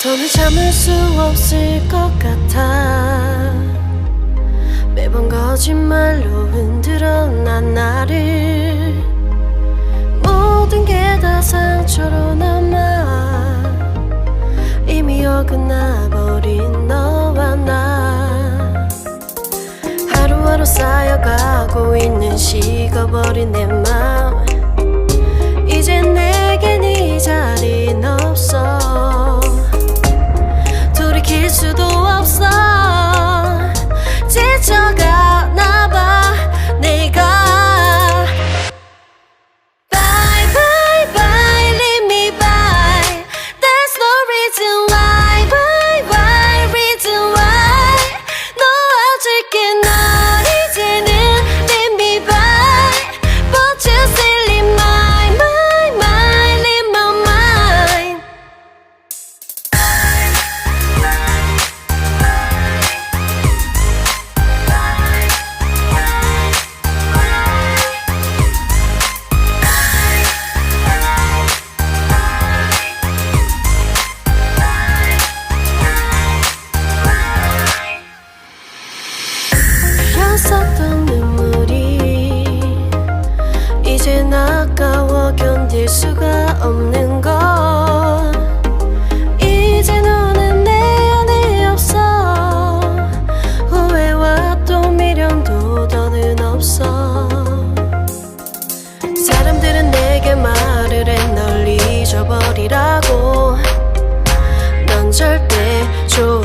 더는 참을 수 없을 것 같아. 매번 거짓말로 흔들어 난 나를. 모든 게 다 상처로 남아 이미 어긋나버린 너와 나. 하루하루 쌓여가고 있는 식어버린 내 맘. 이젠 내겐 이 자리는 없어. 돌이킬 수도 없어. 지쳐가나봐 내가. Bye bye bye leave me by. There's no reason why. Why why reason why. 놓아줄게 널 이제는 leave me by. But you still in my mind, mind, in my mind. 흘렸었던 눈물이 이젠 아까워 견딜 수가 없는 것. 이제 너는 내 안에 없어. 후회와 또 미련도 더는 없어. 절대 좋아